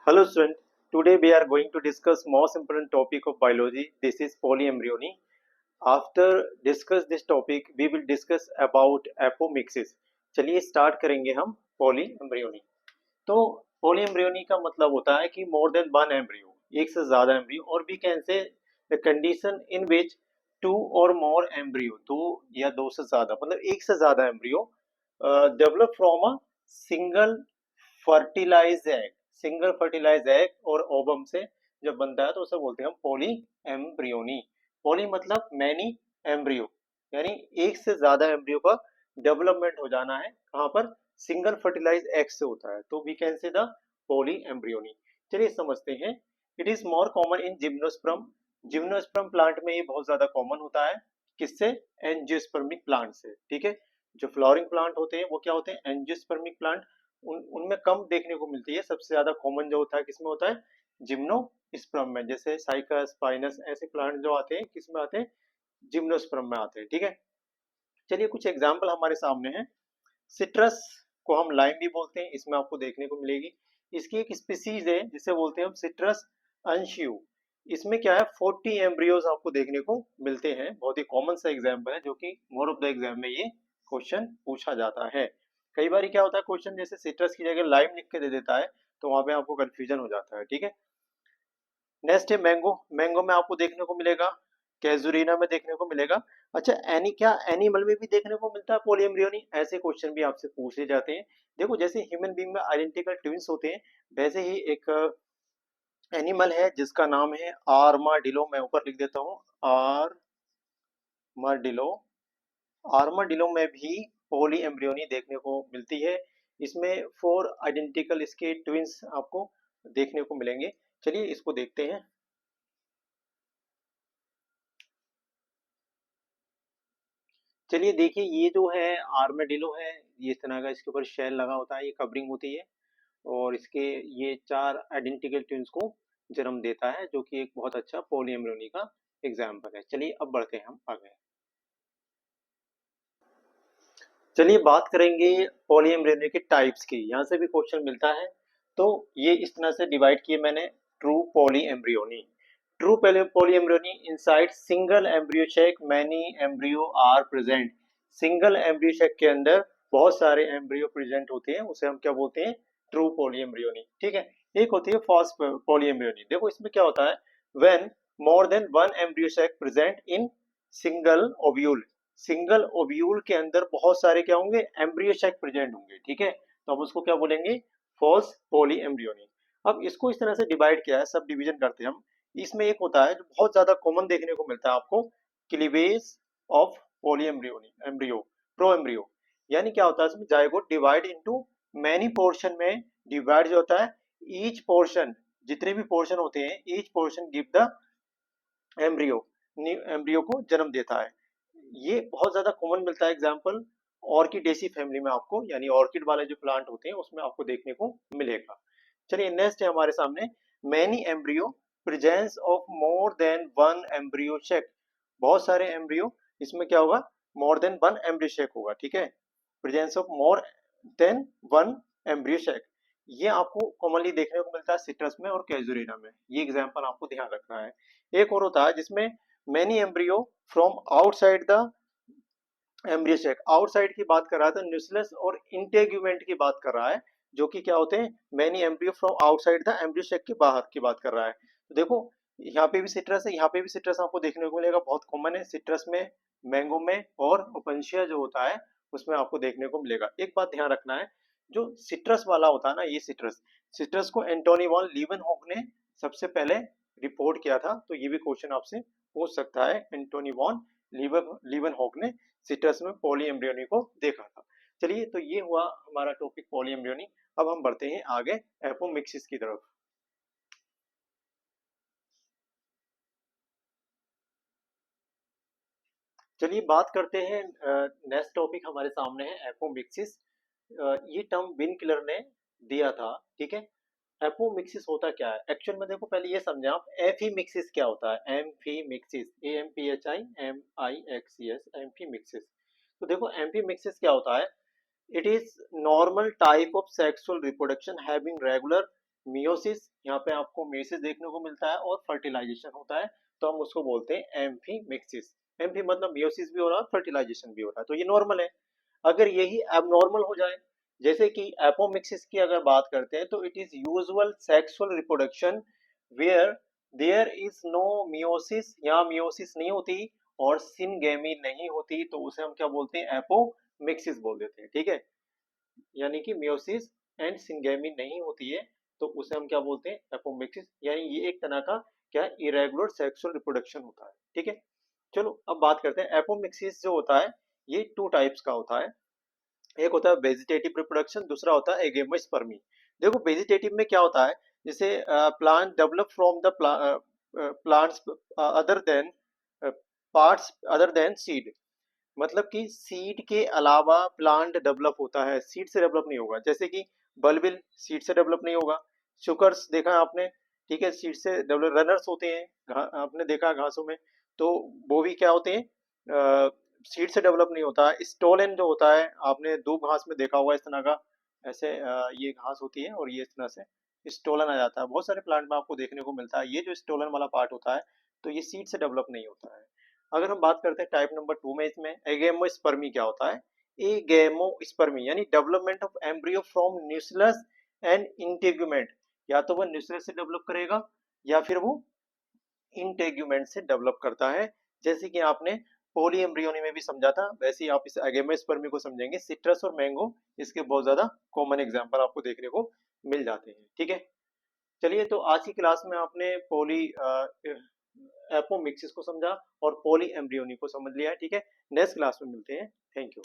Hello student, today we are going to discuss most important topic of biology. This is polyembryony. After discuss this topic, we will discuss about apomixis. चलिए start करेंगे हम polyembryony. तो polyembryony का मतलब होता है कि more than one embryo, एक से ज्यादा embryo, और we can say the condition in which two or more embryo, दो या दो से ज्यादा, मतलब एक से ज्यादा embryo develop from a single fertilized egg. Single fertilize egg और ओवम से जब बनता है तो उसे बोलते हैं हम पोली एम्ब्रियोनी. पोली मतलब मैनी एम्ब्रियो, यानी एक से ज्यादा एम्ब्रियो का डेवलपमेंट हो जाना है. कहाँ पर? सिंगल फर्टिलाइज एग से होता है, तो we can say the polyembryony. चलिए समझते हैं. It is more common in gymnosperm. Gymnosperm plant में ये बहुत ज्यादा कॉमन होता है. किससे? एंजियोस्पर्मिक प्लांट से. ठीक है. जो फ्लावरिंग प्लांट होते हैं वो क्या होते हैं? Angiospermic plant. उनमें कम देखने को मिलती है. सबसे ज्यादा कॉमन जो होता है किसमें होता है? जिम्नोस्पर्म में. जैसे साइकस, पाइनस, ऐसे प्लांट जो आते हैं किसमें आते हैं? जिम्नोस्पर्म में आते हैं. ठीक है. चलिए कुछ एग्जांपल हमारे सामने हैं. सिट्रस को हम लाइम भी बोलते हैं, इसमें आपको देखने को मिलेगी. इसकी एक स्पीसीज है जिसे बोलते हैं हम सिट्रस अंशियू. इसमें क्या है? 40 एम्ब्रियोज आपको देखने को मिलते हैं. बहुत ही कॉमन सा एग्जाम्पल है जो कि मोर ऑफ द एग्जाम में ये क्वेश्चन पूछा जाता है. कई बार क्या होता है क्वेश्चन जैसे सिट्रस की जगह लाइम लिख के दे देता है तो वहां पे आपको कंफ्यूजन हो जाता है. ठीक है. नेक्स्ट है मैंगो. मैंगो में आपको देखने को मिलेगा, कैजुरीना में देखने को मिलेगा. अच्छा, क्या एनिमल में भी देखने को मिलता है पोलीएम्ब्रियोनी? ऐसे क्वेश्चन भी आपसे पूछे जाते हैं. देखो जैसे ह्यूमन बीइंग में आइडेंटिकल ट्विंस होते हैं, वैसे ही एक एनिमल है जिसका नाम है आर्माडिलो. मैं ऊपर लिख देता हूँ आर्माडिलो. आर्माडिलो में भी पोली एम्ब्रियोनी देखने को मिलती है. इसमें 4 आइडेंटिकल इसके ट्विंस आपको देखने को मिलेंगे. चलिए इसको देखते हैं. चलिए देखिए, ये जो है आर्मेडिलो है, ये इस तरह का इसके ऊपर शेल लगा होता है, ये कवरिंग होती है, और इसके ये 4 आइडेंटिकल ट्विंस को जन्म देता है, जो कि एक बहुत अच्छा पोली एम्ब्रियोनी का एग्जाम्पल है. चलिए अब बढ़ते हैं हम आगे. चलिए बात करेंगे पॉलीएम्ब्रियोनी के टाइप्स की. यहाँ से भी क्वेश्चन मिलता है. तो ये इस तरह से डिवाइड किए मैंने. True polyembryony. True polyembryony inside single embryo sac many embryo are present. Single embryo sac के अंदर बहुत सारे एम्ब्रियो प्रेजेंट होते हैं, उसे हम क्या बोलते हैं? True polyembryony. ठीक है. एक होती है फॉल्स पॉलीएम्ब्रियोनी. देखो इसमें क्या होता है? When more than one embryo sac present in single ovule. Single ovule के अंदर बहुत सारे क्या होंगे? एम्ब्रियो सैक प्रेजेंट होंगे. ठीक है. तो हम उसको क्या बोलेंगे? False polyembryony. अब इसको इस तरह से डिवाइड किया है, सब डिवीजन करते हैं हम. इसमें एक होता है जो बहुत ज्यादा कॉमन देखने को मिलता है आपको, cleavage of poly embryony embryo pro embryo. यानी क्या होता है? इसमें zygote divide into many portion में डिवाइड जो होता है, ईच पोर्शन, जितने भी पोर्शन होते हैं, each portion give the embryo, embryo को जन्म देता है. ये बहुत ज्यादा कॉमन मिलता है. एग्जांपल ऑर्किडेसी फैमिली में आपको, यानी ऑर्किड वाले जो प्लांट होते हैं उसमें आपको देखने को मिलेगा. चलिए नेक्स्ट है हमारे सामने many embryo presence of more than one embryo sac. बहुत सारे एम्ब्रियो, इसमें क्या होगा? मोर देन वन एम्ब्रियो सेक होगा. ठीक है. Presence of more than one embryo sac. ये आपको कॉमनली देखने को मिलता है सिट्रस में और कैजुरिना में. ये एग्जांपल आपको ध्यान रखना है. एक और होता है जिसमें many embryo from outside the embryo sac. Outside की बात कर रहा है तो न्यूक्लियस और इंटेग्यूमेंट की बात कर रहा है, जो कि क्या होते हैं? Many embryo from outside the embryo sac के बाहर की बात कर रहा है. तो देखो यहाँ पे भी सिट्रस है, यहाँ पे भी सिट्रस आपको देखने को मिलेगा. बहुत कॉमन है सिट्रस में, मैंगो में, और ओपेंशिया जो होता है उसमें आपको देखने को मिलेगा. एक बात ध्यान रखना है, जो सिट्रस वाला होता है ना, ये सिट्रस, सिट्रस को एंटोनी वॉन लीवनहॉक ने सबसे पहले रिपोर्ट किया था. तो ये भी क्वेश्चन आपसे पूछ सकता है. एंटोनी वॉन लीवनहॉक ने सिट्रस में पॉली एम्ब्रियोनी को देखा था. चलिए, तो ये हुआ हमारा टॉपिक पॉली एम्ब्रियोनी. अब हम बढ़ते हैं आगे एपोमिक्सिस की तरफ. चलिए बात करते हैं. नेक्स्ट टॉपिक हमारे सामने है एपोमिक्सिस. ये टर्म विन किलर ने दिया था. ठीक है. एपोमिक्सिस होता क्या है एक्चुअल में? देखो पहले ये समझे आप, एफीमिक्सिस क्या होता है. Amphimixis, AMPHIMIXES, amphimixis. तो देखो एम्फीमिक्सिस क्या होता है? It is normal type of sexual reproduction having regular meiosis, यहाँ पे आपको मेसिस देखने को मिलता है और फर्टिलाइजेशन होता है, तो हम उसको बोलते हैं एम्फीमेक्सिस। एम्फी मतलब मियोसिस भी हो रहा है, फर्टिलाइजेशन भी हो रहा है, तो ये नॉर्मल है। अगर यही एबनॉर्मल हो जाए, जैसे कि एपोमिक्सिस की अगर बात करते हैं, तो it is usual sexual reproduction where there is no meiosis, यहाँ मियोसिस नहीं होती और सिनगेमी नहीं होती, तो उसे हम क्या बोलते हैं, एपोमिक्सिस बोल देते हैं। ठीक है, यानी कि मियोसिस एंड सिंगेमी नहीं होती है, तो उसे हम क्या बोलते हैं, एपोमिक्सिस, यानी ये एक तरह का क्या इरेगुलर सेक्सुअल रिप्रोडक्शन होता है। ठीक है, चलो अब बात करते हैं एपोमिक्सिस जो होता है, ये टू टाइप्स का होता है। एक होता है वेजिटेटिव रिप्रोडक्शन, दूसरा होता है एगेमोस्पर्मी। देखो वेजिटेटिव में क्या होता है, जैसे plant develop from the plants other than parts other than seed, मतलब कि सीड के अलावा प्लांट डेवलप होता है, सीड से डेवलप नहीं होगा। जैसे कि बल्बिल सीड से डेवलप नहीं होगा, सुकर्स देखा है आपने, ठीक है, सीड से डेवलप, रनर्स होते हैं, आपने देखा है घासों में, तो वो भी क्या होते हैं, सीड से डेवलप नहीं होता। स्टोलन जो होता है, आपने दूब घास में देखा होगा इस तरह का, ऐसे ये घास होती है और ये इस तरह से स्टोलन आ जाता है, बहुत सारे प्लांट में आपको देखने को मिलता है। ये जो स्टोलन वाला पार्ट होता है, तो ये सीड से डेवलप नहीं होता है। अगर हम बात करते हैं टाइप नंबर 2 में, इसमें एगेमोस्पर्मी क्या होता है, एगेमोस्पर्मी यानी development of embryo from nucleus and integument, या तो वो न्यूक्लियस से डेवलप करेगा या फिर वो इंटेगुमेंट से डेवलप करता है। जैसे कि आपने पोली एम्ब्रियोनी में भी समझा था, वैसे ही आप इस एगेमोस्पर्मी को समझेंगे। सिट्रस और मैंगो इसके बहुत ज्यादा कॉमन एग्जांपल आपको देखने को मिल जाते हैं। ठीक है, चलिए, तो आज की क्लास में आपने पॉली एपोमिक्सिस को समझा और पॉली एम्ब्रियोनी को समझ लिया है। ठीक है, नेक्स्ट क्लास में मिलते हैं। Thank you.